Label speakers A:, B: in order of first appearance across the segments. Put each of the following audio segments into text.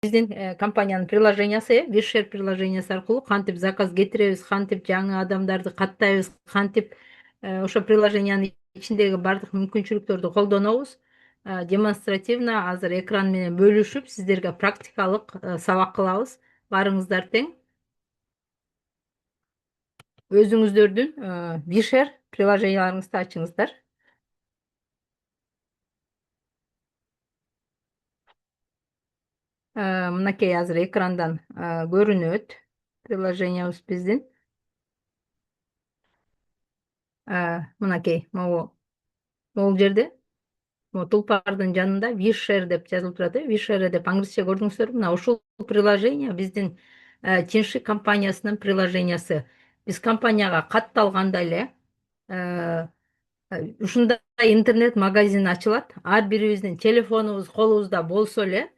A: Биздин компаниянын приложениясы, Вишер приложениясы аркылуу кантип заказ кетиребиз, кантип жаңы адамдарды каттайбыз, кантип ошо приложениянын ичиндеги бардык мүмкүнчүлүктөрдү колдонобуз. Демонстративно азыр экран менен бөлүшүп, сиздерге практикалык сабак кылабыз. Барыңыздар тең өзүңүздөрдүн Вишер приложенияларыңызды ачыңыздар. Мынакей азыр экрандан көрүнөт приложениябыз биздин. Мынакей могул жерде тулпардын жанында Вишер деп жазылып турат. Вишер деп англисче көрдүңүздөрбү? Мына ушул приложение биздин Тиньши компаниясынын приложениясы. Биз компанияга катталганда эле ушундай интернет магазин ачылат. Ар бирибиздин телефонубуз колубузда болсо эле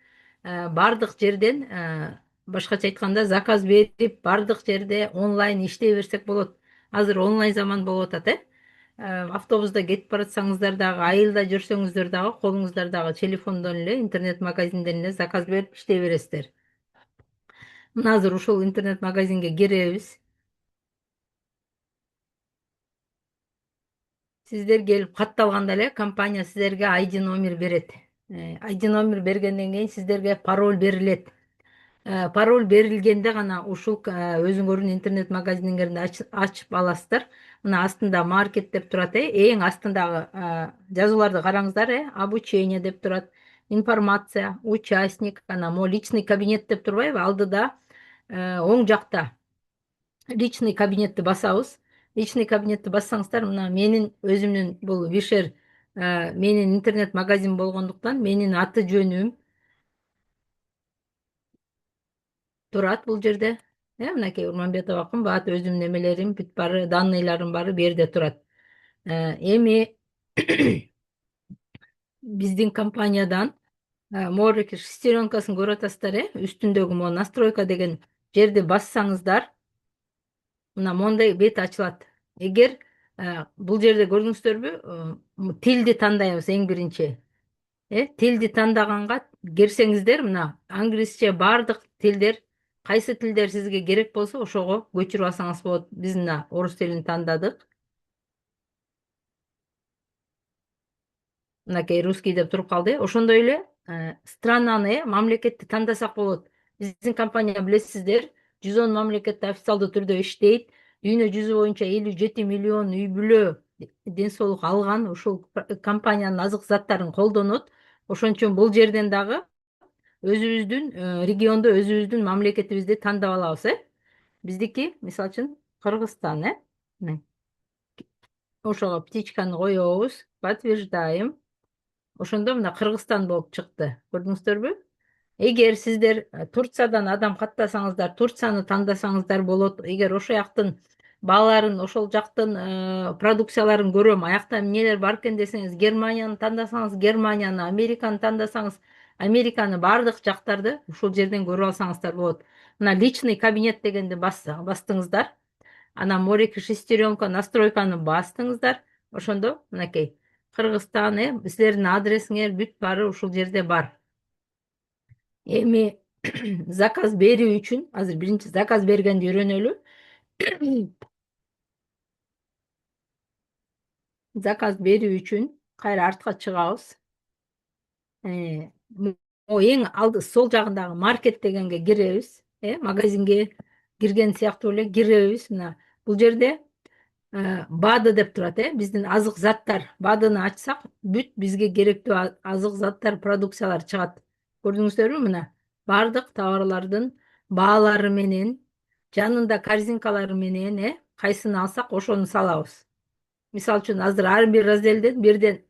A: бардык жерден, башкача айтканда, заказ берип, бардык жерде онлайн иштей берсек болот. Азыр онлайн заман болуп атат. Автобуста кетип баратсаңыздар дагы, айылда жүрсөңүздөр дагы, колуңуздардагы телефондон эле, интернет магазинден эле заказ берип иштей бересиздер. Мына азыр ушул интернет магазинге киребиз. Сиздер келип катталганда эле компания сиздерге ID номер берет. ID номер бергенден кийин сиздерге пароль берилет. Пароль берилгенде гана ушул өзүңөрдүн интернет магазиниңерди ачып аласыздар. Мына астында маркет деп турат. Эң астындагы жазууларды караңыздар. Обучение деп турат. Информация, участник, мо личный кабинет деп турбайбы? Алдыда оң жакта личный кабинетти басабыз. Личный кабинетти бассаңыздар, мына менин өзүмдүн бул Вишер менин интернет магазин болгондуктан менин аты жөнүм турат бул жерде. Мынакей Урманбетова кымбат, өзүмдүн эмелерим, бүт баары, данныйларым баары бу жерде турат. Эми биздин компаниядан могу шестеренкасын көрүп атасыздар. Үстүндөгү могу настройка деген жерди бассаңыздар, мына мондай бет ачылат. Эгер бул жерде көрдүңүздөрбү, тилди тандайбыз эң биринчи. Тилди тандаганга кирсеңиздер, мына англисче бардык тилдер, кайсы тилдер сизге керек болсо ошого көчүрүп алсаңыз болот. Биз мына орус тилин тандадык. Мынакей русский деп туруп калды. Ошондой эле странаны, мамлекетти тандасак болот. Биздин компания, билесиздер, 110 мамлекетте официалдуу түрдө иштейт. Дүйнө жүзү боюнча 57 миллион үй бүлө ден соолук алган, ушул компаниянын азык заттарын колдонот. Ошон үчүн бул жерден дагы өзүбүздүн региондо өзүбүздүн мамлекетибизди тандап алабыз. Биздики, мисалы үчүн, Кыргызстан. Ошого птичканы коебуз, подтверждаем. Ошондо мына Кыргызстан болуп чыкты. Көрдүңүздөрбү? Эгер сиздер Турциядан адам каттасаңыздар, Турцияны тандасаңыздар болот. Эгер ошол жактын бааларын, ошол жактын продукцияларын көрөм, аякта эмнелер бар экен десеңиз, Германияны тандасаңыз, Германияны, Американы тандасаңыз, Американы, бардык жактарды ушул жерден көрүп алсаңыздар болот. Мына личный кабинет дегенди бастыңыздар. Анан морики шестеренка настройканы бастыңыздар. Ошондо мынакей Кыргызстан, силердин адресиңер бүт баары ушул жерде бар. Эми заказ берүү үчүн азыр биринчи заказ бергенди үйрөнөлү. Заказ берүү үчүн кайра артка чыгабыз. Эң алды сол жагындагы маркет дегенге киребиз. Магазинге кирген сыяктуу эле киребиз. Мына бул жерде БАДы деп турат. Биздин азык заттар. БАДыны ачсак, бүт бизге керектүү азык заттар, продукциялар чыгат. Көрдүңүздөрбү? Мына бардык товарлардын баалары менен, жанында корзинкалары менен, кайсыны алсак ошону салабыз. Мисалы үчүн азыр ар бир разделден бирден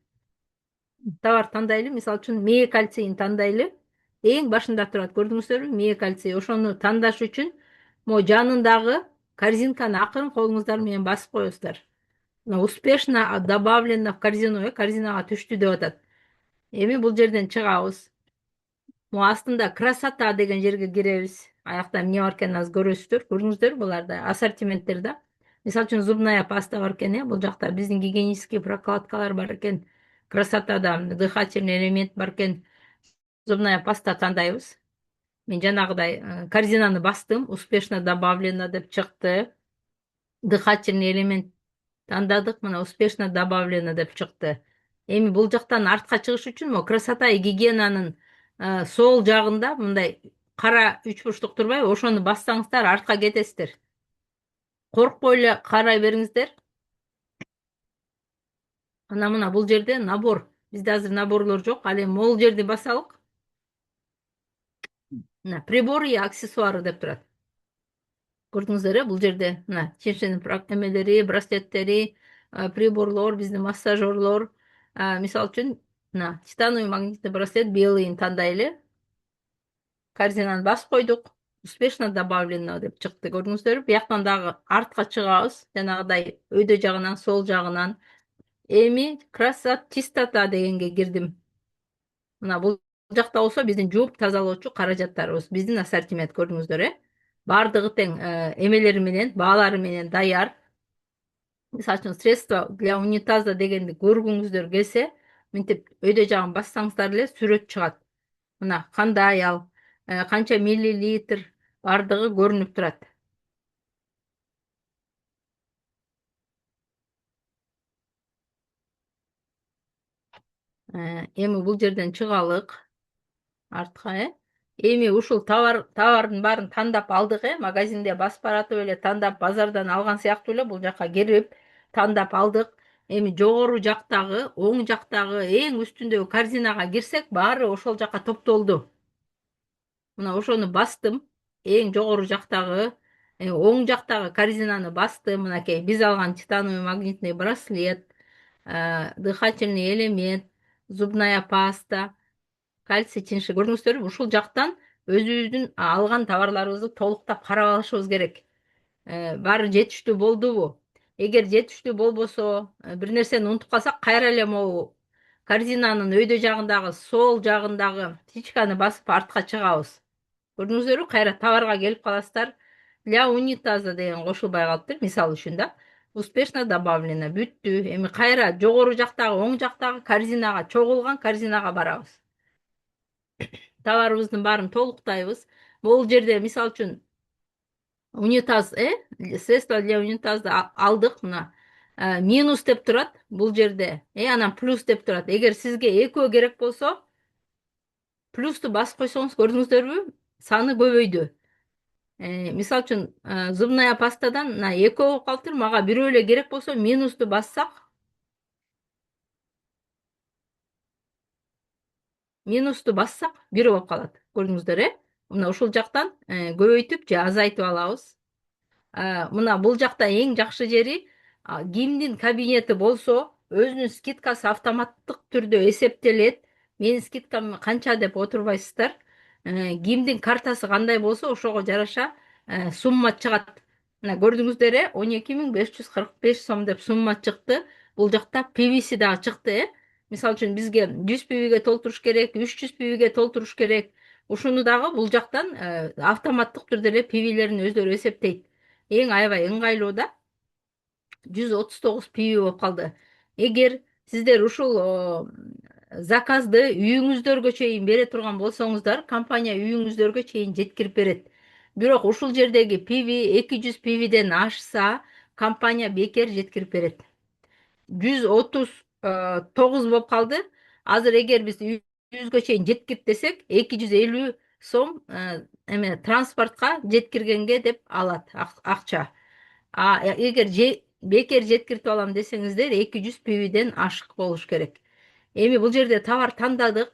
A: товар тандайлы. Мисалы үчүн мээ кальцийин тандайлы. Эң башында турат, көрдүңүздөрбү? Мээ кальций. Ошону тандаш үчүн могу жанындагы корзинканы акырын колуңуздар менен басып коесуздар. Успешно добавлено в корзину, корзинага түштү деп атат. Эми бул жерден чыгабыз. Могу астында красота деген жерге киребиз. Аякта эмне бар экенин азыр көрөсүздөр. Көрдүңүздөрбү? Буларда ассортименттер. Мисалы үчүн зубная паста бар экен. Бул жакта биздин гигиенический прокладкалар бар экен. Красотада дыхательный элемент бар экен. Зубная паста тандайбыз. Мен жанагыдай корзинаны бастым. Успешно добавлено деп чыкты. Дыхательный элемент тандадык. Мына успешно добавлено деп чыкты. Эми бул жактан артка чыгыш үчүн могу красота и гигиенаның сол жагында мындай кара үч бурчтук турбайбы? Ошону бассаңыздар артка кетесиздер. Коркпой эле карай бериңиздер. Ана мына бул жерде набор. Бизде азыр наборлор жок. Ал эми могул жерди басалык. Мына приборы и аксессуары деп турат. Көрдүңүздөр бул жерде мына чеченин эмелери, браслеттери, приборлор, биздин массажерлор. Мисалы үчүн мына титановый магнитный браслет белыйын тандайлы. Корзинаны басып койдук. Успешно добавлено деп чыкты. Көрдүңүздөрбү? Бияктан дагы артка чыгабыз. Жанагыдай өйдө жагынан, сол жагынан. Эми красот чистота дегенге кирдим. Мына бул жакта болсо биздин жууп тазалоочу каражаттарыбыз, биздин ассортимент көрдүңүздөр, баардыгы тең эмелери менен, баалары менен даяр. Мисалы үчүн средство для унитаза дегенди көргүңүздөр келсе, мынтип өйдө жагын бассаңыздар эле сүрөт чыгат. Мына кандай ал, канча миллилитр баардыгы көрүнүп турат. Эми бул жерден чыгалык артка. Эми ушул товардын баарын тандап алдык, магазинде басып баратып эле тандап базардан алган сыяктуу эле бул жака кирип тандап алдык. Эми жогору жактагы, оң жактагы, эң үстүндөгү корзинага кирсек, баары ошол жака топтолду. Мына ошону бастым. Эң жогору жактагы, оң жактагы корзинаны бастым. Мынакей биз алган титановый магнитный браслет, дыхательный элемент, зубная паста, кальций тинши. Көрдүңүздөрбү? Ушул жактан өзүбүздүн алган товарларыбызды толуктап карап алышыбыз керек. Баары жетиштүү болдубу? Эгер жетиштүү болбосо, бир нерсени унутуп калсак, кайра эле могу корзинанын өйдө жагындагы, сол жагындагы птичканы басып артка чыгабыз. Көрдүңүздөрбү? Кайра товарга келип каласыздар. Для унитаза деген кошулбай калыптыр, мисалы үчүн да. Успешно добавлено. Бүттү. Эми кайра жогору жактагы, оң жактагы корзинага, чогулган корзинага барабыз. Товарыбыздын баарын толуктайбыз. Бул жерде мисалы үчүн унитаз, средство для унитазды алдык. Мына минус деп турат бул жерде, анан плюс деп турат. Эгер сизге экөө керек болсо, плюсту басып койсоңуз, көрдүңүздөрбү? Саны көбөйдү. Мисалы үчүн зубная пастадан мына экөө болуп калыптыр. Мага бирөө эле керек болсо, минусту бассак, бирөө болуп калат. Көрдүңүздөр, мына ушул жактан көбөйтүп же азайтып алабыз. Мына бул жакта эң жакшы жери, кимдин кабинети болсо, өзүнүн скидкасы автоматтык түрдө эсептелет. Менин скидкам канча деп отурбайсыздар. Кимдин картасы кандай болсо, ошого жараша сумма чыгат. Мына көрдүңүздөр, 12.545 сом деп сумма чыкты. Бул жакта PVC дагы чыкты. Мисалы үчүн бизге 100 PVге толтуруш керек, 300 PVге толтуруш керек. Ушуну дагы бул жактан автоматтык түрдө эле PVлерин өздөрү эсептейт. Эң аябай ыңгайлуу да. 139 PV болуп калды. Эгер сиздер ушул заказды үйүңүздөргө чейин бере турган болсоңуздар, компания үйүңүздөргө чейин жеткирип берет. Бирок ушул жердеги PV 200 PVден ашса, компания бекер жеткирип берет. 139 болуп калды. Азыр эгер биз үйүбүзгө чейин жеткирип десек, 250 сом транспортко жеткиргенге деп алат акча. Эгер бекер жеткиртип алам десеңиздер, 200 PVден ашык болуш керек. Эми бул жерде товар тандадык.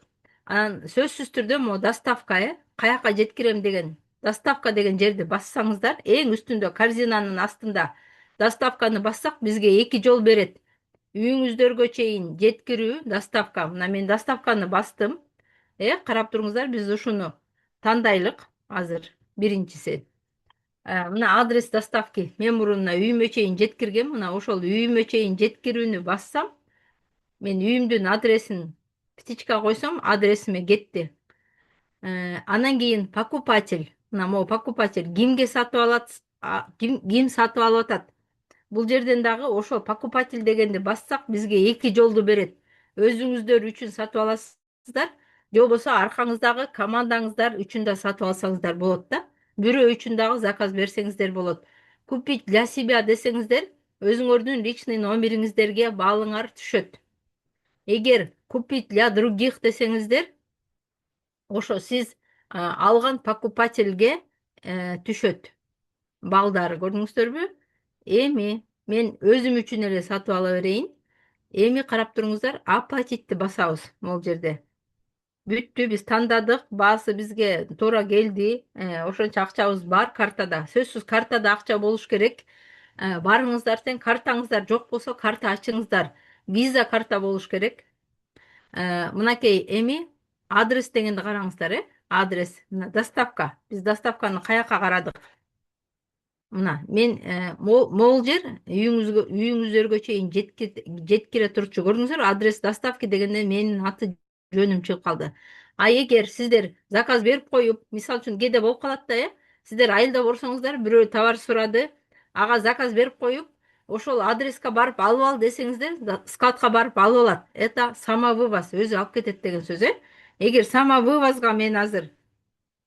A: Анан сөзсүз түрдө могу доставка, каяка жеткирем деген доставка деген жерди бассаңыздар, эң үстүндө корзинанын астында доставканы бассак, бизге 2 жол берет. Үйүңүздөргө чейин жеткирүү, доставка. Мына мен доставканы бастым. Карап туруңуздар, биз ушуну тандайлык азыр биринчиси. Мына адрес доставки. Мен мурун үйүмө чейин жеткиргем. Мына ошол үйүмө чейин жеткирүүнү бассам, мен үйүмдүн адресин птичка койсом, адресиме кетти. Анан кийин покупатель. Мына могу покупатель кимге сатып алат, ким сатып алып атат. Бул жерден дагы ошол покупатель дегенди бассак, бизге 2 жолду берет. Өзүңүздөр үчүн сатып аласыздар, же болбосо аркаңыздагы командаңыздар үчүн да сатып алсаңыздар болот да. Бирөө үчүн дагы заказ берсеңиздер болот. Купить для себя десеңиздер, өзүңөрдүн личный номериңиздерге баалыңар түшөт. Эгер купить для других десеңиздер, ошо сиз алган покупательге түшөт балдары, көрдүңүздөрбү? Эми мен өзүм үчүн эле сатып ала берейин. Эми карап туруңуздар, апатитти басабыз могул жерде. Бүттү, биз тандадык, баасы бизге туура келди. Ошончо акчабыз бар картада. Сөзсүз картада акча болуш керек. Барыңыздар тең, картаңыздар жок болсо карта ачыңыздар. Виза карта болуш керек. Мынакей эми адрес дегенди караңыздар, адрес. Мына доставка. Биз доставканы каяка карадык? Мына мен могул жер үйүңүздөргө чейин жеткире турчу. Көрдүңүздөр, адрес доставки дегенде менин аты жөнүм чыгып калды. А эгер сиздер заказ берип коюп, мисалы үчүн кээде болуп калат да, сиздер айылда борсоңуздар, бирөө товар сурады, ага заказ берип коюп, ошол адреске барып алып ал десеңиздер, складка барып алып алат. Это самовывоз, өзү алып кетет деген сөз, Эгер самовывозга мен азыр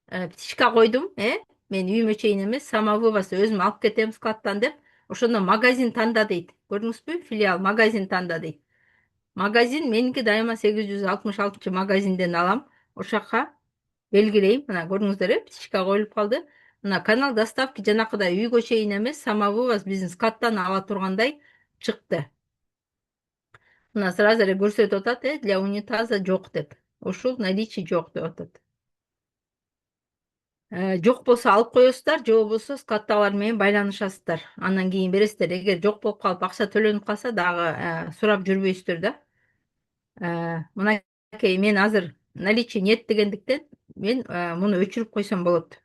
A: птичка койдум, мен үйүмө чейин эмес, самовывоз өзүм алып кетем складтан деп, ошондо магазин танда дейт. Көрдүңүзбү? Филиал, магазин танда дейт. Магазин меники дайыма 866 магазинден алам. Ошол жака белгилейм. Мына көрдүңүздөр, птичка коюлуп калды. Мына канал доставки жанакыдай үйгө чейин эмес, самовывоз биздин складтан ала тургандай чыкты. Мына сразу эле көрсөтүп атат, для унитаза жок деп. Ушул наличие жок деп атат. Жок болсо алып коесуздар, же болбосо складтагылар менен байланышасыздар. Андан кийин бересиздер. Эгер жок болуп калып акча төлөнүп калса дагы сурап жүрбөйсүздөр да. Мынакей мен азыр наличие нет дегендиктен мен муну өчүрүп койсом болот.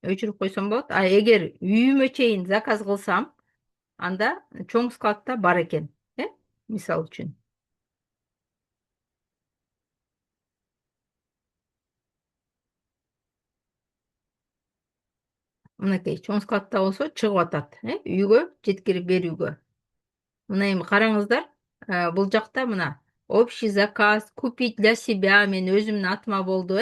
A: Өчүрүп койсом болот. А эгер үйүмө чейин заказ кылсам, анда чоң складта бар экен, мисалы үчүн. Мынакей чоң складта болсо чыгып атат, үйгө жеткирип берүүгө. Мына эми караңыздар, бул жакта мына общий заказ, купить для себя мен өзүмдүн атыма болду,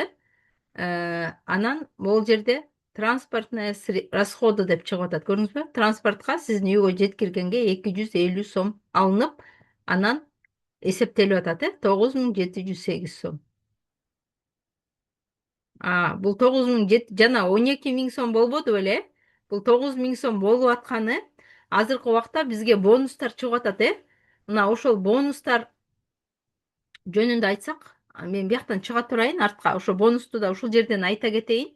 A: анан могул жерде транспортные расходы деп чыгып атат. Көрдүңүзбү? Транспортко сиздин үйгө жеткиргенге 250 сом алынып, анан эсептелип атат, 9708 сом. Бул 9000 жана 12 000 сом болбоду беле? Бул 9000 сом болуп атканы азыркы убакта бизге бонустар чыгып атат, Мына ошол бонустар жөнүндө айтсак, мен бияктан чыга турайын артка. Ошо бонусту да ушул жерден айта кетейин.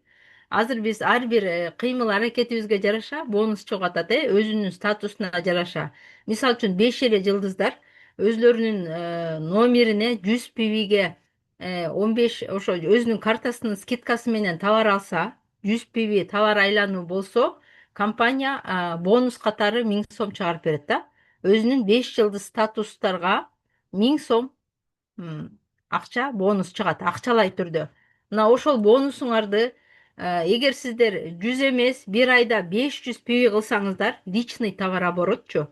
A: Азыр биз ар бир кыймыл аракетибизге жараша бонус чыгып атат, өзүнүн статусуна жараша. Мисалы үчүн 5 эле жылдыздар өзлөрүнүн номерине 100 пибиге 15, ошо өзүнүн картасынын скидкасы менен товар алса, 100 пиби товар айлануу болсо, компания бонус катары 1000 сом чыгарып берет да. Өзүнүн 5 жылдыз статустарга 1000 сом акча бонус чыгат, акчалай түрдө. Мына ошол бонусуңарды эгер сиздер 100 эмес, бир айда 500 пиби кылсаңыздар, личный товарооборотчу,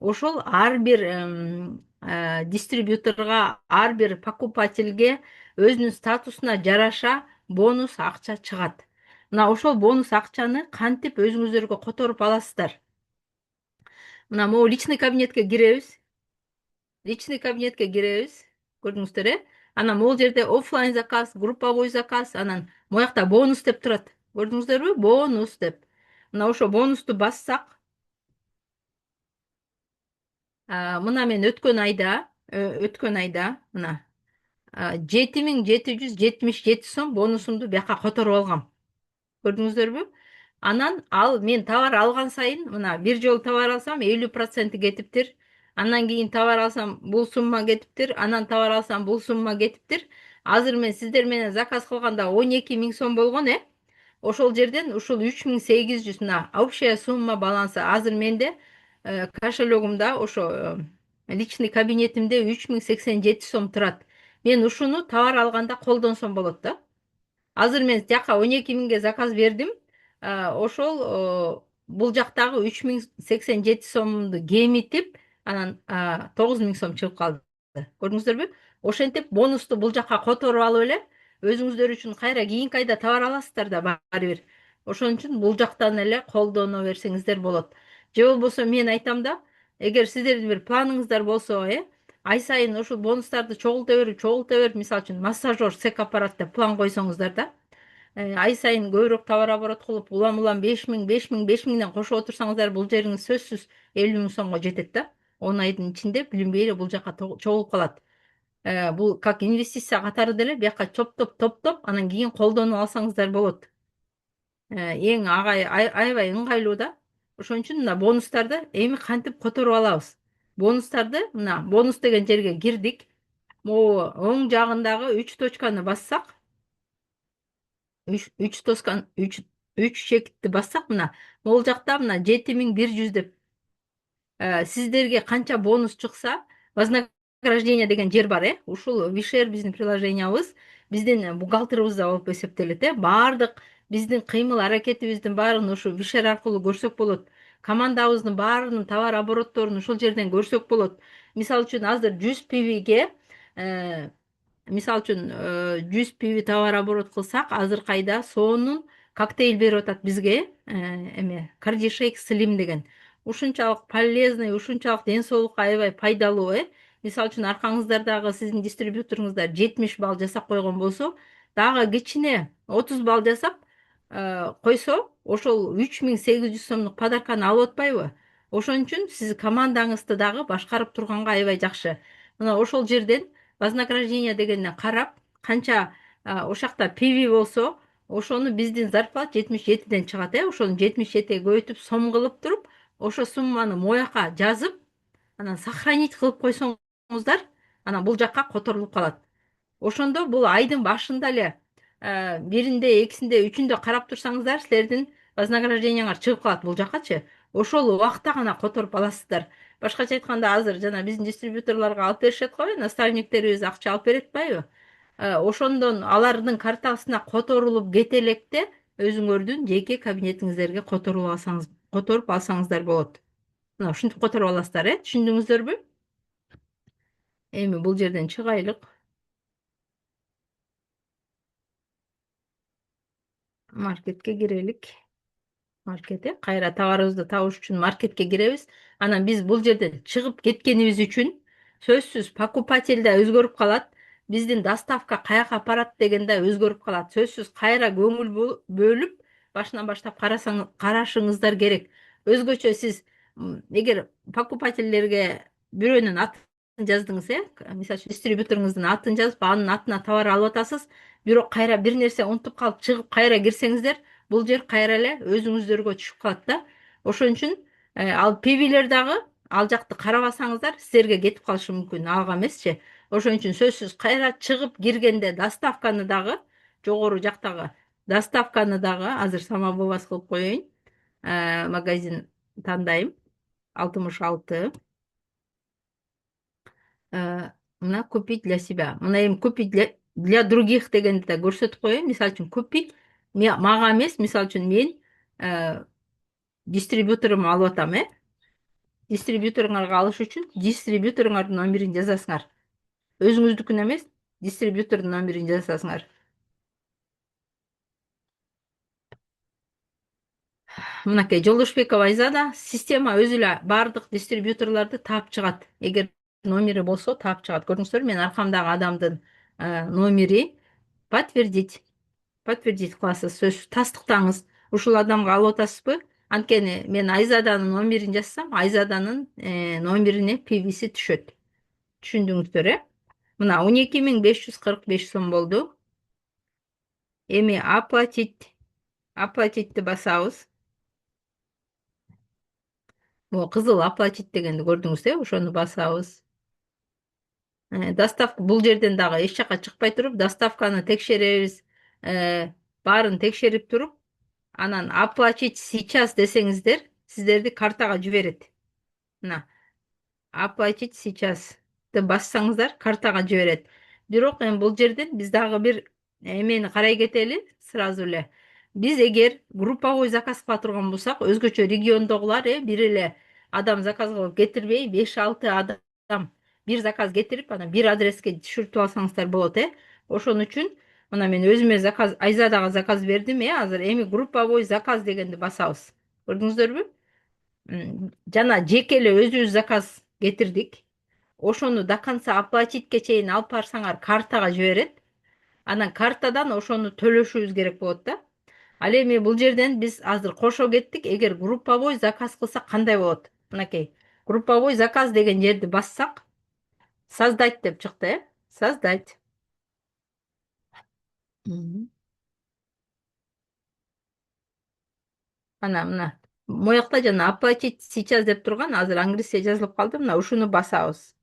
A: ошол ар бир дистрибьюторго, ар бир покупательге өзүнүн статусуна жараша бонус акча чыгат. Мына ошол бонус акчаны кантип өзүңүздөргө которуп аласыздар? Мына могу личный кабинетке киребиз. Личный кабинетке киребиз. Көрдүңүздөр, Анан могул жерде оффлайн заказ, групповой заказ, анан моякта бонус деп турат. Көрдүңүздөрбү? Бонус деп. Мына ошо бонусту бассак, мына мен өткөн айда мына 7777 сом бонусумду бияка которуп алгам. Көрдүңүздөрбү? Анан мен товар алган сайын, мына бир жолу товар алсам 50% кетиптир. Андан кийин товар алсам бул сумма кетиптир. Анан товар алсам бул сумма кетиптир. Азыр мен сиздер менен заказ кылганда 12 000 сом болгон, Ошол жерден ушул 3800, мына общая сумма балансы азыр менде кошелегимде, ошо личный кабинетимде 3087 сом турат. Мен ушуну товар алганда колдонсом болот да. Азыр мен жака 12 000ге заказ бердим. Ошол бул жактагы 3087 сомду кемитип, анан 9000 сом чыгып калды. Көрдүңүздөрбү? Ошентип бонусту бул жакка которуп алып эле өзүңүздөр үчүн кайра кийинки айда товар аласыздар да баары бир. Ошон үчүн бул жактан эле колдоно берсеңиздер болот. Же болбосо мен айтам да, эгер сиздердин бир планыңыздар болсо, ай сайын ушул бонустарды чогулта берип, мисалы үчүн массажер, сек аппарат деп план койсоңуздар да, ай сайын көбүрөөк товар оборот кылып, улам 5.000 кошуп отурсаңыздар, бул жериңиз сөзсүз 50.000 сомго жетет да. 10 айдын ичинде билинбей эле бул жака чогулуп калат. Бул как инвестиция катары деле бияка топтоп, анан кийин колдонуп алсаңыздар болот. Эң аябай ыңгайлуу да. Ошон үчүн мына бонустарды эми кантип которуп алабыз? Бонустарды мына бонус деген жерге кирдик. Могу оң жагындагы 3 точканы бассак, 3 чекитти бассак, мына могул жакта мына 7100 деп сиздерге канча бонус чыкса, вознаграждение деген жер бар, ушул Вишер биздин приложениябыз биздин бухгалтерыбызда болуп эсептелет, баардык биздин кыймыл аракетибиздин баарын ушу Вишер аркылуу көрсөк болот. Командабыздын баарынын товар оборотторун ушул жерден көрсөк болот. Мисалы үчүн азыр 100 пивиге мисалы үчүн 100 пиви товар оборот кылсак, азыркы айда сонун коктейль берип атат бизге, эме Кардишейк Слим деген. Ушунчалык полезный, ушунчалык ден соолукка аябай пайдалуу, Мисалы үчүн аркаңыздардагы сиздин дистрибьюторуңуздар 70 балл жасап койгон болсо, дагы кичине 30 балл жасап койсо, ошол 3800 сомдук подарканы алып атпайбы? Ошон үчүн сиз командаңызды дагы башкарып турганга аябай жакшы. Мына ошол жерден вознаграждение дегенне карап, канча ошакта пиви болсо, ошону биздин зарплата 77ден чыгат, ошону 77ге көбөйтүп сом кылып туруп, ошо сумманы мояка жазып, анан сохранить кылып койсоңуздар, анан бул жакка которулуп калат. Ошондо бул айдын башында эле биринде, экисинде, үчүндө карап турсаңыздар, силердин вознаграждениеңар чыгып калат бул жаккачы. Ошол убакта гана которуп аласыздар. Башкача айтканда, азыр жана биздин дистрибьюторлорго алып беришет го, наставниктерибиз акча алып берет атпайбы? Ошондон алардын картасына которулуп кете электе өзүңөрдүн жеке кабинетиңиздерге которуп алсаңыздар болот. Мына ушинтип которуп аласыздар, түшүндүңүздөрбү? Эми бул жерден чыгайлык. Маркетке кирелик. Кайра товарыбызды табыш үчүн маркетке киребиз. Анан биз бул жерден чыгып кеткенибиз үчүн сөзсүз покупатель да өзгөрүп калат. Биздин доставка каяка апарат деген да өзгөрүп калат. Сөзсүз кайра көңүл бөлүп, башынан баштап карашыңыздар керек. Өзгөчө сиз эгер покупательдерге бирөөнүн атын жаздыңыз, мисалы үчүн дистрибьюторуңуздун атын жазып, анын атына товар алып атасыз, бирок кайра бир нерсе унутуп калып чыгып кайра кирсеңиздер, бул жер кайра эле өзүңүздөргө түшүп калат да. Ошон үчүн ал пивилер дагы ал жакты карабасаңыздар, силерге кетип калышы мүмкүн, алга эмесчи. Ошон үчүн сөзсүз кайра чыгып киргенде доставканы дагы, жогору жактагы доставканы дагы азыр самовывоз кылып коеюн. Магазин тандайм. 66. Мына купить для себя. Мына эми купить для других дегенди да көрсөтүп коеюн. Мисалы үчүн купить мага эмес, мисалы үчүн мен дистрибьюторума алып атам, дистрибьюторуңарга алыш үчүн дистрибьюторуңардын номерин жазасыңар. Өзүңүздүкүн эмес, дистрибьютордун номерин жазасыңар. Мынакей Жолдошбекова Айзада, система өзү эле баардык дистрибьюторлорду таап чыгат. Эгер номери болсо таап чыгат. Көрдүңүздөр, мен аркамдагы адамдын номери подтвердить кыласыз, сөз тастыктаңыз. Ушул адамга алып атасызбы? Анткени мен Айзаданын номерин жазсам, Айзаданын номерине пивиси түшөт. Түшүндүңүздөр, Мына 12.545 сом болду. Эми оплатитти басабыз. Могу кызыл оплатить дегенди көрдүңүз, ошону басабыз. Доставка бул жерден дагы эч жакка чыкпай туруп, доставканы текшеребиз. Баарын текшерип туруп, анан оплатить сейчас десеңиздер, сиздерди картага жиберет. Мына оплатить сейчас деп бассаңыздар, картага жиберет. Бирок эми бул жерден биз дагы бир эмени карай кетели сразу эле. Биз эгер групповой заказ кыла турган болсак, өзгөчө региондогулар бир эле адам заказ кылып кетирбей, 5-6 адам бир заказ кетирип анан бир адреске түшүртүп алсаңыздар болот. Ошон үчүн мына мен өзүмө заказ, Айзадага заказ бердим. Азыр эми групповой заказ дегенди басабыз. Көрдүңүздөрбү? Жана жеке эле өзүбүз заказ кетирдик. Ошону до конца оплатитке чейин алып барсаңар картага жиберет. Анан картадан ошону төлөшүбүз керек болот да. Ал эми бул жерден биз азыр кошо кеттик. Эгер групповой заказ кылсак кандай болот? Мынакей. Групповой заказ деген жерди бассак, создать деп чыкты. Создать. Мгм. Мына моякта жана оплатить сейчас деп турган, азыр англисче жазылып калды. Мына ушуну басабыз.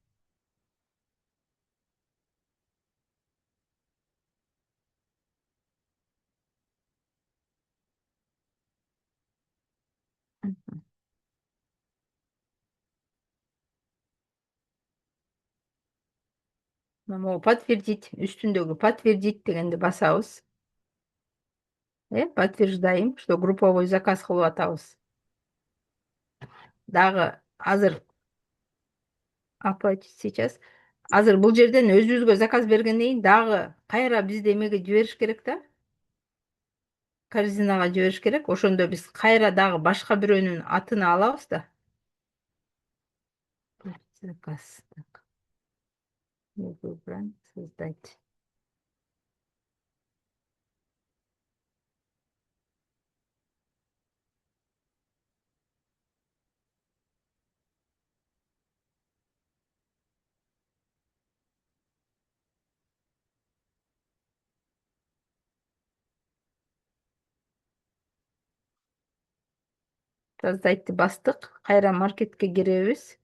A: Могу подтвердить, үстүндөгү подтвердить дегенди басабыз. Подтверждаем, что групповой заказ кылып атабыз. Дагы азыр оплатить сейчас. Азыр бул жерден өзүбүзгө заказ бергенден кийин дагы кайра бизди эмеге жибериш керек да. Корзинага жибериш керек. Ошондо биз кайра дагы башка бирөөнүн атын алабыз да. Заказ. Так. Выбрать, создать. Создайтты бастык. Кайра маркетке киребиз.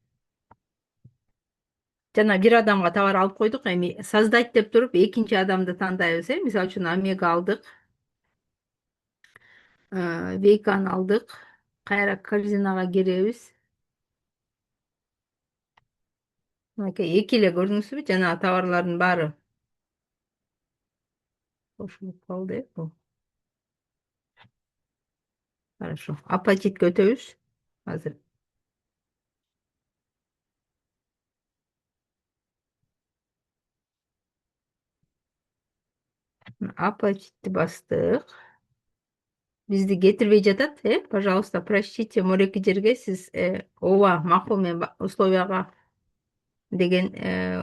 A: Жана бир адамга товар алып койдук. Эми создать деп туруп экинчи адамды тандайбыз. Мисалы үчүн Омега алдык. Вейканы алдык. Кайра корзинага киребиз. Мынакей эки эле көрдүңүзбү? Жана товарлардын баары кошулуп калды. Хорошо. Оплатитке өтөбүз. Азыр оплатитти бастык. Бизди кетирбей жатат. Пожалуйста, прочтите мореки жерге сиз ооба макул, мен условияга деген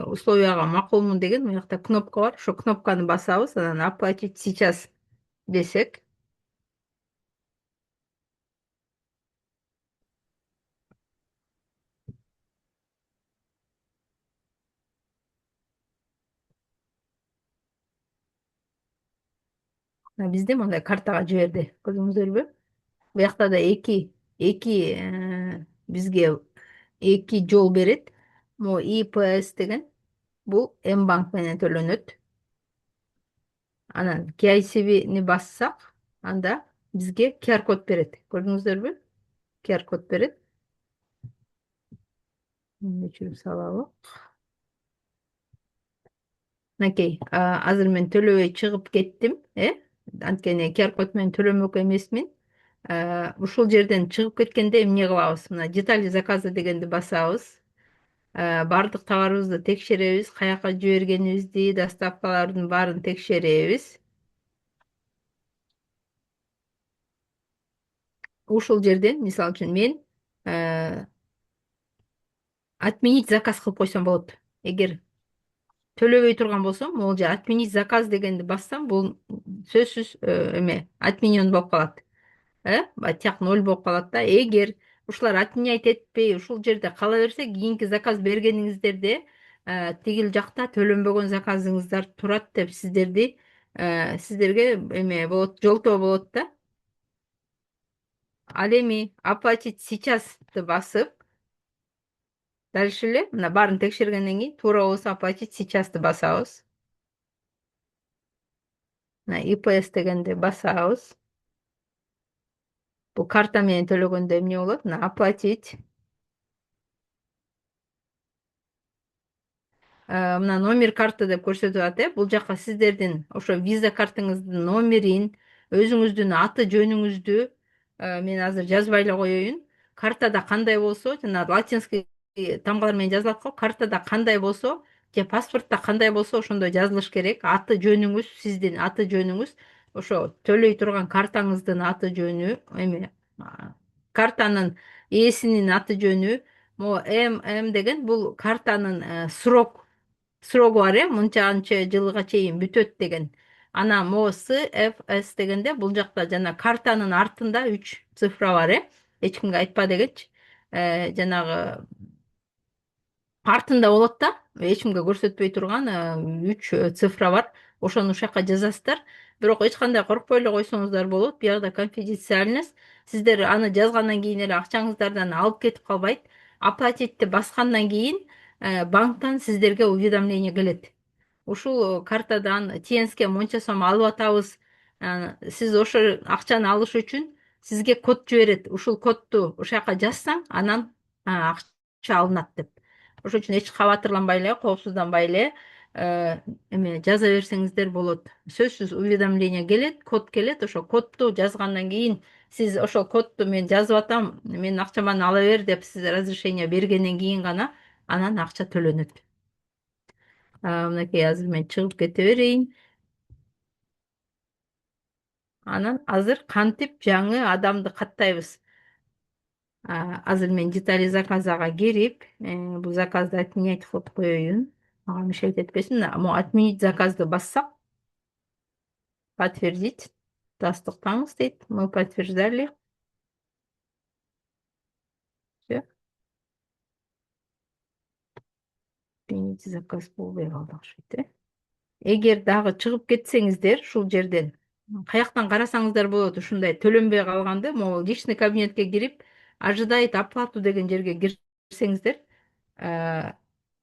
A: условияга макулмун деген муякта кнопка бар. Ошо кнопканы басабыз. Анан оплатить сейчас десек. Бизде мындай картага жиберди. Көрдүңүздөрбү? Буякта да эки бизге эки жол берет. Могу ИПС деген бул М-банк менен төлөнөт. Анан KICB'ни бассак, анда бизге QR код берет. Көрдүңүздөрбү? QR код берет. Өчүрүп салалы. Мынакей, азыр мен төлөбөй чыгып кеттим. Анткени QR код менен төлөмөк эмесмин. Ушул жерден чыгып кеткенде эмне кылабыз? Мына детали заказа дегенди басабыз. Бардык товарыбызды текшеребиз, каяка жибергенибизди, доставкалардын баарын текшеребиз. Ушул жерден, мисалы үчүн, мен отменить заказ кылып койсом болот. Эгер төлөбөй турган болсом, могул же отменить заказ дегенди бассам, бул сөзсүз отменен болуп калат. Батяк 0 болуп калат да. Эгер ушулар отменять этпей ушул жерде кала берсе, кийинки заказ бергениңиздерде тигил жакта төлөнбөгөн заказыңыздар турат деп сиздерге болот, жолтоо болот да. Ал эми оплатить сейчасты басып, дальше эле мына баарын текшергенден кийин туура болсо оплатить сейчасты басабыз. Мына ИПС дегенди басабыз. Бул карта менен төлөгөндө эмне болот? Мына оплатить. Мына номер карты деп көрсөтүп атат. Бул жака сиздердин ошо виза картаңыздын номерин, өзүңүздүн аты жөнүңүздү мен азыр жазбай эле коеюн. Картада кандай болсо, жана латинский тамгалар менен жазылат го. Картада кандай болсо же паспортто кандай болсо ошондой жазылыш керек. Аты жөнүңүз, сиздин аты жөнүңүз, ошо төлөй турган картаңыздын аты жөнү, эме картанын ээсинин аты жөнү, могу М деген бул картанын срогу бар, мынча анча жылга чейин бүтөт деген. Анан могу СФС дегенде бул жакта жана картанын артында 3 цифра бар, эч кимге айтпа дегенчи. Жанагы артында болот да, эч кимге көрсөтпөй турган 3 цифра бар. Ошону ушакка жазасыздар. Бирок эч кандай коркпой эле койсоңуздар болот. Биягда конфиденциальность. Сиздер аны жазгандан кийин эле акчаңыздардан алып кетип калбайт. Оплатитти баскандан кийин банктан сиздерге уведомление келет. Ушул картадан тиенске монча сом алып атабыз. Сиз ошо акчаны алыш үчүн сизге код жиберет. Ушул кодду ушака жазсаң, анан акча алынат деп. Ошон үчүн эч кабатырланбай эле, коопсузданбай эле эме жаза берсеңиздер болот. Сөзсүз уведомление келет, код келет. Ошо кодду жазгандан кийин сиз ошол кодду мен жазып атам, менин акчаманы ала бер деп сиз разрешение бергенден кийин гана анан акча төлөнөт. Мынакей азыр мен чыгып кете берейин. Анан азыр кантип жаңы адамды каттайбыз? Азыр мен детали заказага кирип, бул заказды отменять кылып коеюн. Ага мешать этпесин. Могу отменить заказды бассак, подтвердить, тастыктаңыз дейт. Мы подтверждали. Всё. Отменить заказ болбой калды окшойт. Эгер дагы чыгып кетсеңиздер ушул жерден, каяктан карасаңыздар болот ушундай төлөнбөй калганды, могу личный кабинетке кирип, ожидает оплату деген жерге кирсеңиздер,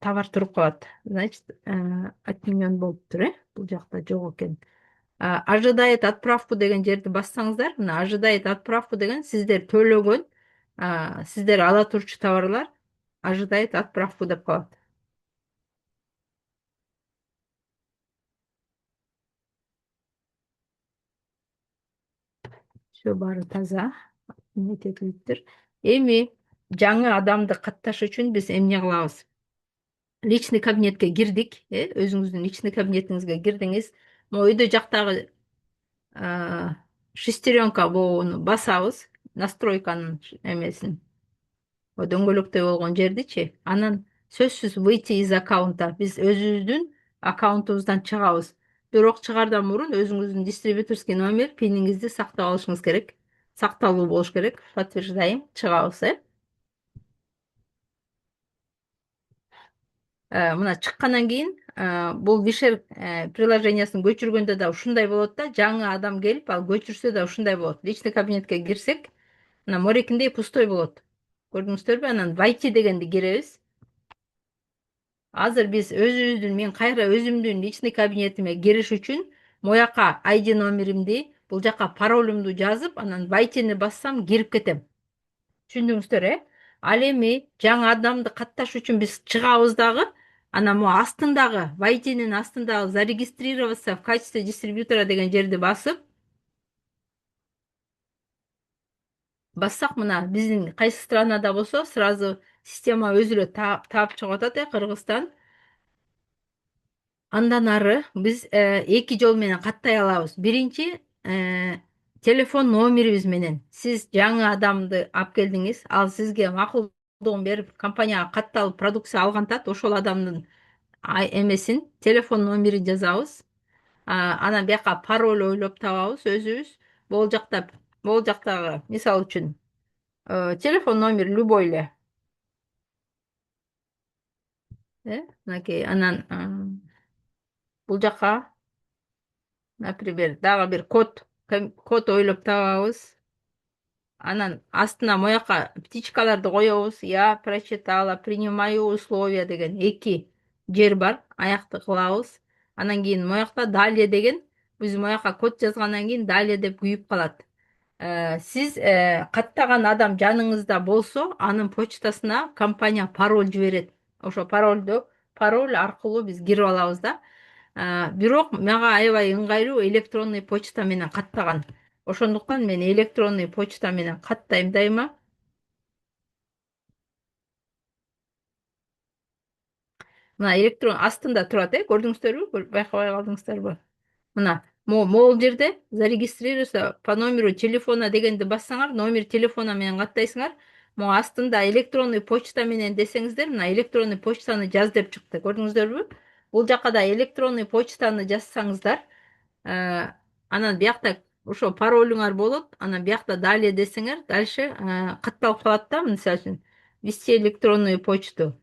A: товар туруп калат. Значит, отменен болуптур, бул жакта жок экен. Ожидает отправку деген жерди бассаңыздар, мына ожидает отправку деген сиздер төлөгөн, сиздер ала турчу товарлар ожидает отправку деп калат. Все баары таза, этилиптир. Эми жаңы адамды катташ үчүн биз эмне кылабыз? Личный кабинетке кирдик, өзүңүздүн личный кабинетиңизге кирдиңиз. Могу өйдө жактагы шестеренка боону басабыз, настройканын эмесин, дөңгөлөктөй болгон жердичи. Анан сөзсүз выйти из аккаунта. Биз өзүбүздүн аккаунтубуздан чыгабыз. Бирок чыгардан мурун өзүңүздүн дистрибьюторский номер, пиниңизди сактап алышыңыз керек. Сакталуу болуш керек. Подтверждаем. Чыгабыз, мына чыккандан кийин бул Вишер приложениясын көчүргөндө да ушундай болот да, жаңы адам келип ал көчүрсө да ушундай болот. Личный кабинетке кирсек, мына морекиндей пустой болот. Көрдүңүздөрбү? Анан войти дегенди киребиз. Азыр биз мен кайра өзүмдүн личный кабинетиме кириш үчүн мояка ID номеримди, бул жака паролумду жазып, анан вайтини бассам кирип кетем. Түшүндүңүздөр, Ал эми жаңы адамды катташ үчүн биз чыгабыз дагы, анан могу астындагы, вайтинин астындагы зарегистрироваться в качестве дистрибьютора деген жерди бассак, мына биздин кайсы странада болсо, сразу система өзү эле таап чыгып атат, Кыргызстан. Андан ары биз эки жол менен каттай алабыз. Биринчи, телефон номерибиз менен. Сиз жаңы адамды алып келдиңиз, ал сизге макулдугун берип, компанияга катталып продукция алгантат, ошол адамдын эмесин, телефон номерин жазабыз. Анан бияка пароль ойлоп табабыз өзүбүз. Бул жактагы, мисалы үчүн, телефон номер любой эле. Мынакей, анан бул жака, например, дагы бир код ойлоп табабыз. Анан астына мояка птичкаларды коебуз. Я прочитала, принимаю условия деген 2 жер бар. Аякты кылабыз. Анан кийин моякта далее деген, биз мояка код жазгандан кийин далее деп күйүп калат. Сиз каттаган адам жаныңызда болсо, анын почтасына компания пароль жиберет. Ошо пароль аркылуу биз кирип алабыз да. Бирок мага аябай ыңгайлуу электронный почта менен каттаган. Ошондуктан мен электронный почта менен каттайм дайыма. Мына электрон астында турат, көрдүңүздөрбү, байкабай калдыңыздарбы? Мына могул жерде зарегистрироваться по номеру телефона дегенди бассаңар, номер телефона менен каттайсыңар. Могу астында электронный почта менен десеңиздер, мына электронный почтаны жаз деп чыкты. Көрдүңүздөрбү? Бул жака да электронный почтаны жазсаңыздар, анан биякта ошо паролуңар болот. Анан биякта далее десеңер, дальше катталып калат да, мисалы үчүн ввести электронную почту.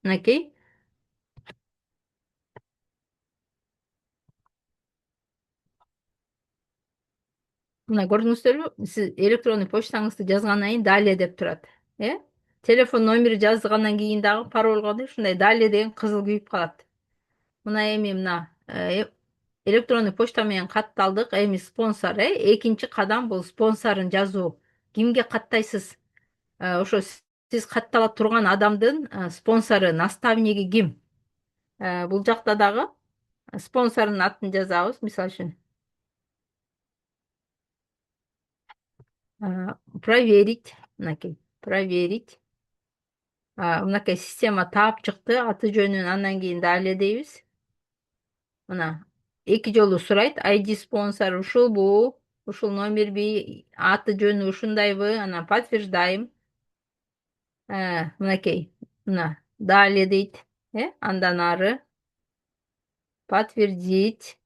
A: Мынакей. Мына көрдүңүздөрбү? Сиз электронный почтаңызды жазгандан кийин далее деп турат. Телефон номери жазгандан кийин дагы паролго ушундай далее деген кызыл күйүп калат. Мына эми мына электронный почта менен катталдык. Эми спонсор, экинчи кадам бул спонсорун жазуу. Кимге каттайсыз? Ошо сиз каттала турган адамдын спонсору, наставниги ким? Бул жакта дагы спонсордун атын жазабыз, мисалы үчүн. Проверить. Мынакей. Проверить. Мынакей система таап чыкты. Аты жөнүн андан кийин далее дейбиз. Мына эки жолу сурайт. ID спонсор ушулбу? Ушул номерби? Аты жөнү ушундайбы? Анан подтверждаем. Мынакей. Мына далее дейт. Андан ары подтвердить.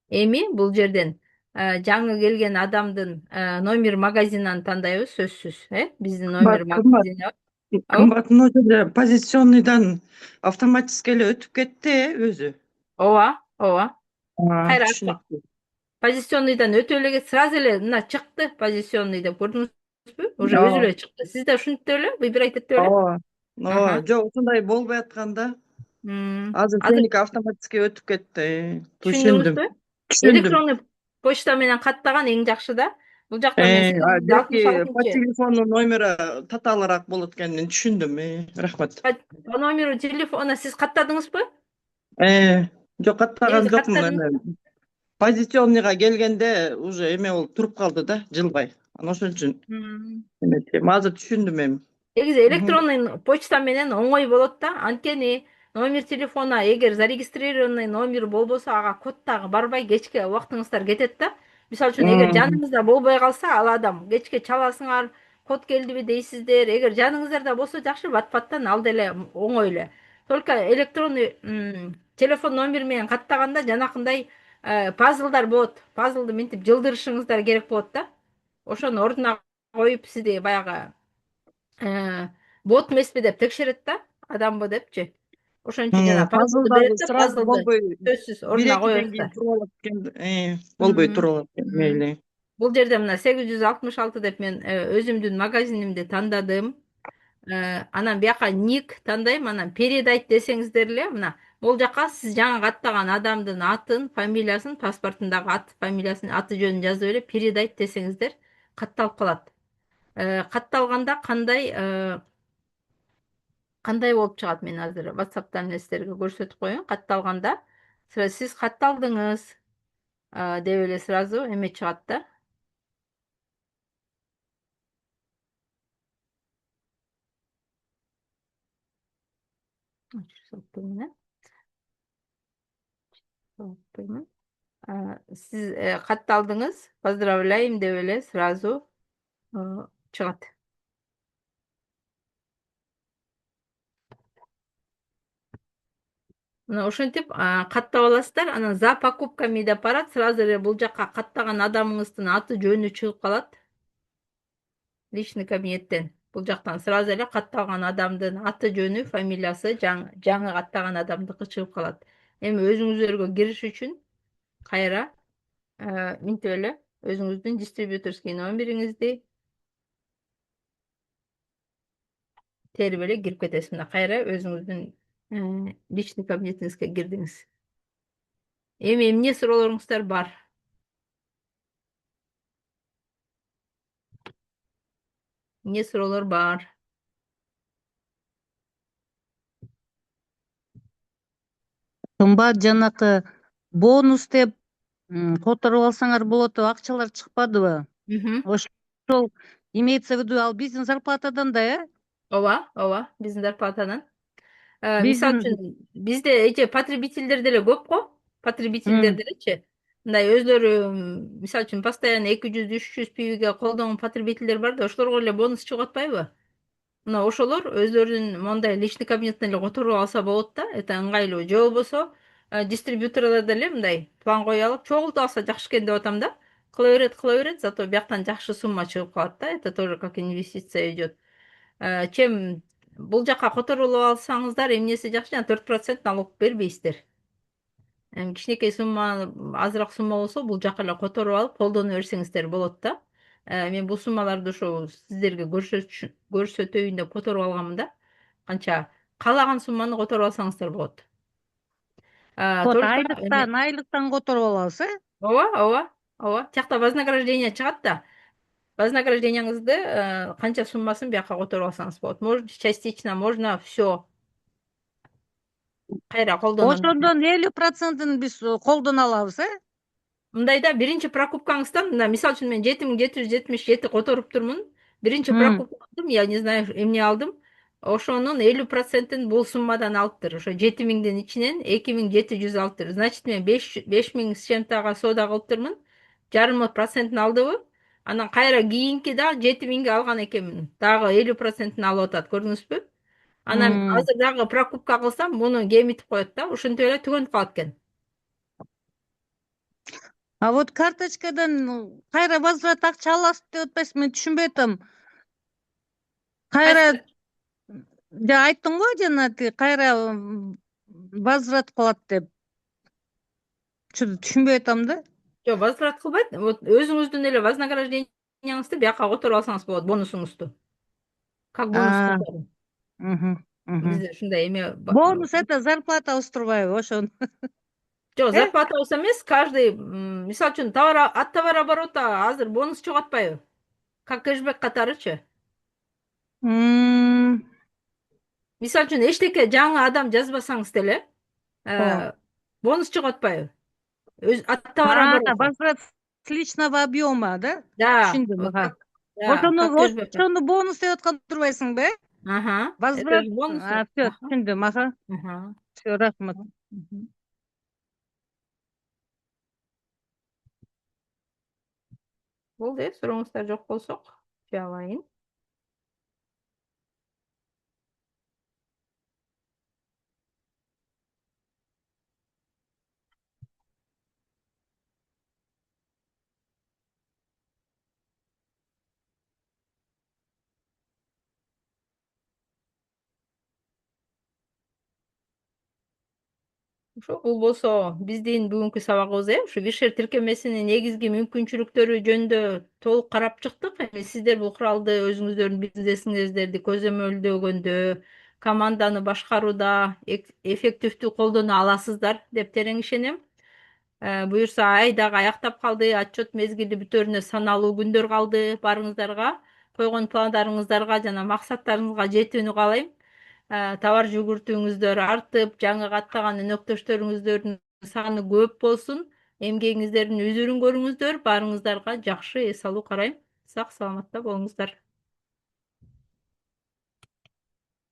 A: Эми бул жерден жаңы келген адамдын номер магазинин тандайбыз, сөзсүз. Биздин номер магазини.
B: Кымбат, мына жерде позиционныйдан автоматически эле өтүп кетти өзү.
A: Ооба. Кайра
B: Түшүнүктүү.
A: позиционныйдан өтүп эле сразу эле мына чыкты позиционный деп, көрдүңүзбү? Уже өзү эле чыкты. Сиз да ушинтип эле выбирать этип эле?
B: Жок, ушундай болбой аткан да. Азыр
A: Азыр
B: сеники автоматически өтүп кетти. Түшүндүм.
A: түшүндүңүзбү? Электронный почта менен каттаган эң жакшы да. Бул жакта мен
B: Белки по
A: 866
B: телефону номери татаалыраак болот экен, мен түшүндүм. Рахмат.
A: по номеру телефона сиз каттадыңызбы?
B: Жок, каттаган
A: Негизи
B: жокмун.
A: каттадыңыз.
B: Позиционныйга келгенде уже эме болуп туруп калды да, жылбай. Анан ошон үчүн азыр түшүндүм эми.
A: Негизи электронный почта менен оңой болот да. Анткени номер телефона эгер зарегистрированный номер болбосо, ага код дагы барбай кечке убактыңыздар кетет да. Мисалы үчүн, эгер жаныңызда болбой калса, ал адам кечке чаласыңар, код келдиби дейсиздер. Эгер жаныңыздарда болсо жакшы, бат-баттан ал деле оңой эле. Только электронный телефон номери менен каттаганда жанакындай пазлдар болот. Пазлды мынтип жылдырышыңыздар керек болот да. Ошону ордуна коюп сизди баягы бот эмеспи деп текшерет да, адамбы депчи. Ошон үчүн жана пазлды берет да, пазлды сөзсүз ордуна коесуздар.
B: Болбой туруп алат экен, мейли.
A: Бул жерде мына 866 деп мен өзүмдүн магазинимди тандадым. Анан бияка ник тандайм, анан передать десеңиздер эле, мына бул жака сиз жаңы каттаган адамдын атын, фамилиясын, паспортундагы аты, фамилиясын, аты жөнүн жазып эле передать десеңиздер катталып калат. Катталганда кандай болуп чыгат, мен азыр WhatsApp'tan эле силерге көрсөтүп коеюн. Катталганда сиз катталдыңыз деп эле сразу эме чыгат да. Сиз катталдыңыз, поздравляем деп эле сразу чыгат. Мына ошентип каттап аласыздар. Анан за покупками деп барат. Сразу эле бул жакка каттаган адамыңыздын аты жөнү чыгып калат. Личный кабинеттен. Бул жактан сразу эле катталган адамдын аты жөнү, фамилиясы, жаңы каттаган адамдыкы чыгып калат. Эми өзүңүздөргө кириш үчүн кайра мынтип эле өзүңүздүн дистрибьюторский номериңизди терип эле кирип кетесиз. Мына кайра өзүңүздүн личный кабинетиңизге кирдиңиз. Эми эмне суроолоруңуздар бар? Эмне суроолор бар?
C: Кымбат, жанакы бонус деп которуп алсаңар болот деп акчалар чыкпадыбы? Ошол имеется в виду ал биздин зарплатадан да,
A: Ооба, биздин зарплатадан. Мисалы
C: биздин
A: үчүн бизде эже потребительдер деле көп го. Потребительдер
C: М,
A: делечи. Мындай өзлөрү мисалы үчүн постоянно 200, 300 пивге колдонгон потребительдер бар да, ошолорго эле бонус чыгып атпайбы? Мына ошолор өздөрүнүн мондай личный кабинетине эле которуп алса болот да, это ыңгайлуу. Же болбосо дистрибьюторлор деле мындай план кое алып, чогултуп алса жакшы экен деп атам да. Кыла берет, зато бияктан жакшы сумма чыгып калат да. Это тоже как инвестиция идет. Чем бул жака которулуп алсаңыздар, эмнеси жакшы, жана 4% налог бербейсиздер. Кичинекей сумма, азыраак сумма болсо бул жака эле которуп алып колдоно берсеңиздер болот да. Мен бул суммаларды ошо сиздерге көрсөтөйүн деп которуп алганмын да. Канча каалаган сумманы которуп алсаңыздар болот.
C: вот
A: Только эме
C: айлыктан которуп алабыз,
A: ооба. Тиякта вознаграждение чыгат да. Вознаграждениеңизди канча суммасын бияка которуп алсаңыз болот. Можно частично, можно всё. Кайра колдоном десең.
C: Ошондон 50%ын биз колдоно алабыз,
A: Мындайда биринчи прокупкаңыздан, мына мисалы үчүн мен 7777 которуп турмун. Биринчи
C: М,
A: прокупка алдым, я не знаю эмне алдым. Ошонун 50%ын бул суммадан алыптыр. Ошо 7000дин ичинен 2700 алыптыр. Значит, мен 5000 с чем-тога соода кылыптырмын. Жарымы процентин алдыбы? Анан кайра кийинки дагы 7000ге алган экенмин. Дагы 50%ын алып атат, көрдүңүзбү? Анан
C: м.
A: азыр дагы прокупка кылсам, муну кемитип коет да, ушинтип эле түгөнүп калат экен.
C: А вот карточкадан кайра возврат акча аласыз деп атпайсызбы? Мен түшүнбөй атам. Кайра
A: Кайсы
C: айттың го жана кайра возврат кылат деп. Түшүнбөй атам да.
A: Жок, возврат кылбайт. Вот өзүңүздүн эле вознаграждениеңизди бияка которуп алсаңыз болот, бонусуңузду. Как бонус
C: А,
A: кылсаңыз.
C: мгм, мгм.
A: Бизде ушундай эме
C: Бонус это зарплатабыз турбайбы ошону?
A: жок,
C: Э?
A: зарплатабыз эмес, каждый мисалы үчүн от товарооборота азыр бонус чыгып атпайбы? Как кэшбэк катарычы.
C: М,
A: Мисалы үчүн эчтеке жаңы адам жазбасаңыз деле,
C: О.
A: бонус чыгып атпайбы? От
C: А,
A: товарооборота.
C: возврат с личного объема, да?
A: Да,
C: Түшүндүм,
A: вот
C: ага.
A: как, да, как кэшбэк.
C: Ошону бонус деп аткан турбайсыңбы, э?
A: Ага, это
C: Возврат,
A: же бонусы.
C: всё,
A: Ага,
C: түшүндүм, ага.
A: ага.
C: Всё, рахмат.
A: Мгм. Болду, сурооңуздар жок болсо кутуп алайын. Ошо бул болсо биздин бүгүнкү сабагыбыз, ушу Вишер тиркемесинин негизги мүмкүнчүлүктөрү жөнүндө толук карап чыктык. Эми сиздер бул куралды өзүңүздөрдүн бизнесиңиздерди көзөмөлдөгөндө, команданы башкарууда эффективдүү колдоно аласыздар деп терең ишенем. Буюрса ай дагы аяктап калды, отчет мезгили бүтөрүнө саналуу күндөр калды. Барыңыздарга, койгон пландарыңыздарга жана максаттарыңызга жетүүнү каалайм. Товар жүгүртүүңүздөр артып, жаңы каттаган өнөктөштөрүңүздөрдүн саны көп болсун. Эмгегиңиздердин үзүрүн көрүңүздөр. Баарыңыздарга жакшы эс алуу карайм. Сак саламатта болуңуздар.